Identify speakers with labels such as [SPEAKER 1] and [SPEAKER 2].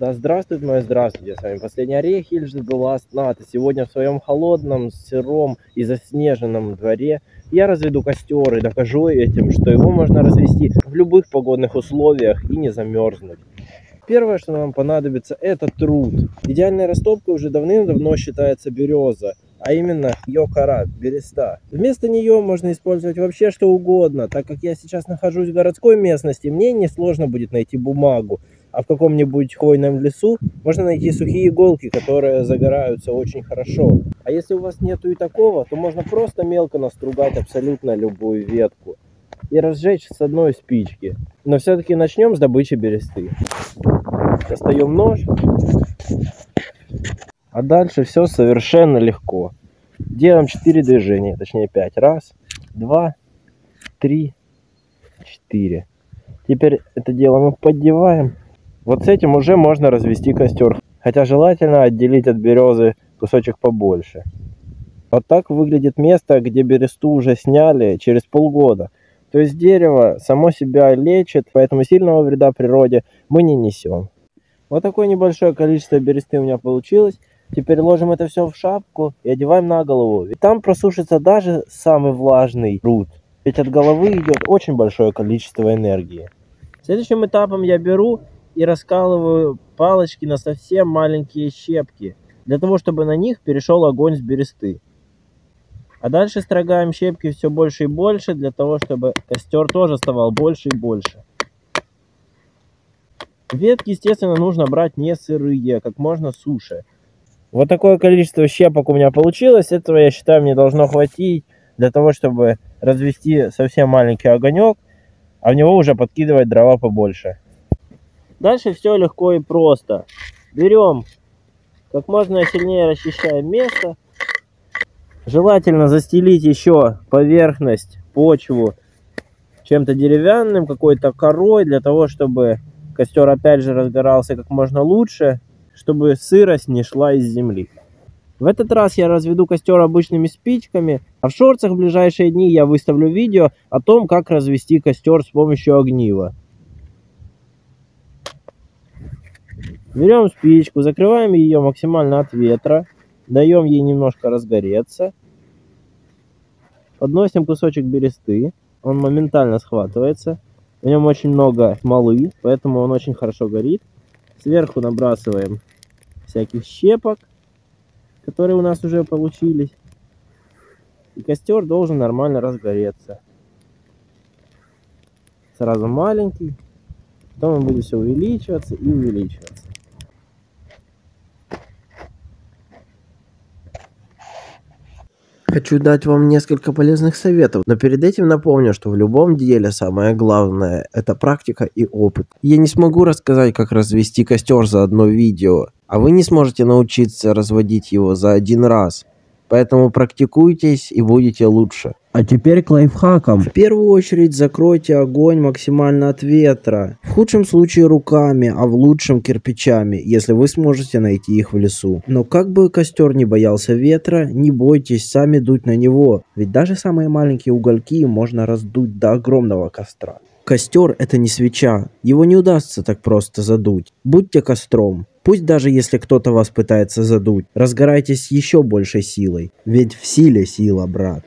[SPEAKER 1] Да здравствует мое здравствуйте, с вами Последний Орех, или же The Last Nut. И сегодня в своем холодном, сыром и заснеженном дворе я разведу костер и докажу этим, что его можно развести в любых погодных условиях и не замерзнуть. Первое, что нам понадобится, это труд. Идеальной растопкой уже давным-давно считается береза, а именно ее кора, береста. Вместо нее можно использовать вообще что угодно. Так как я сейчас нахожусь в городской местности, мне несложно будет найти бумагу. А в каком-нибудь хвойном лесу можно найти сухие иголки, которые загораются очень хорошо. А если у вас нету и такого, то можно просто мелко настругать абсолютно любую ветку и разжечь с одной спички. Но все-таки начнем с добычи бересты. Достаем нож. А дальше все совершенно легко. Делаем 4 движения, точнее 5. Раз, два, три, 4. Теперь это дело мы поддеваем. Вот с этим уже можно развести костер. Хотя желательно отделить от березы кусочек побольше. Вот так выглядит место, где бересту уже сняли через полгода. То есть дерево само себя лечит, поэтому сильного вреда природе мы не несем. Вот такое небольшое количество бересты у меня получилось. Теперь ложим это все в шапку и одеваем на голову. Ведь там просушится даже самый влажный труд. Ведь от головы идет очень большое количество энергии. Следующим этапом я беру и раскалываю палочки на совсем маленькие щепки, для того, чтобы на них перешел огонь с бересты. А дальше строгаем щепки все больше и больше, для того, чтобы костер тоже вставал больше и больше. Ветки, естественно, нужно брать не сырые, как можно суше. Вот такое количество щепок у меня получилось. Этого, я считаю, мне должно хватить для того, чтобы развести совсем маленький огонек, а в него уже подкидывать дрова побольше. Дальше все легко и просто. Берем, как можно сильнее расчищаем место. Желательно застелить еще поверхность, почву чем-то деревянным, какой-то корой, для того, чтобы костер опять же разгорался как можно лучше, чтобы сырость не шла из земли. В этот раз я разведу костер обычными спичками, а в шортсах в ближайшие дни я выставлю видео о том, как развести костер с помощью огнива. Берем спичку, закрываем ее максимально от ветра, даем ей немножко разгореться, подносим кусочек бересты, он моментально схватывается, в нем очень много смолы, поэтому он очень хорошо горит. Сверху набрасываем всяких щепок, которые у нас уже получились, и костер должен нормально разгореться. Сразу маленький, потом он будет все увеличиваться и увеличиваться.
[SPEAKER 2] Хочу дать вам несколько полезных советов, но перед этим напомню, что в любом деле самое главное – это практика и опыт. Я не смогу рассказать, как развести костер за одно видео, а вы не сможете научиться разводить его за один раз. Поэтому практикуйтесь и будете лучше. А теперь к лайфхакам. В первую очередь закройте огонь максимально от ветра. В худшем случае руками, а в лучшем кирпичами, если вы сможете найти их в лесу. Но как бы костер не боялся ветра, не бойтесь сами дуть на него. Ведь даже самые маленькие угольки можно раздуть до огромного костра. Костер – это не свеча, его не удастся так просто задуть. Будьте костром. Пусть даже если кто-то вас пытается задуть, разгорайтесь с еще большей силой. Ведь в силе сила, брат.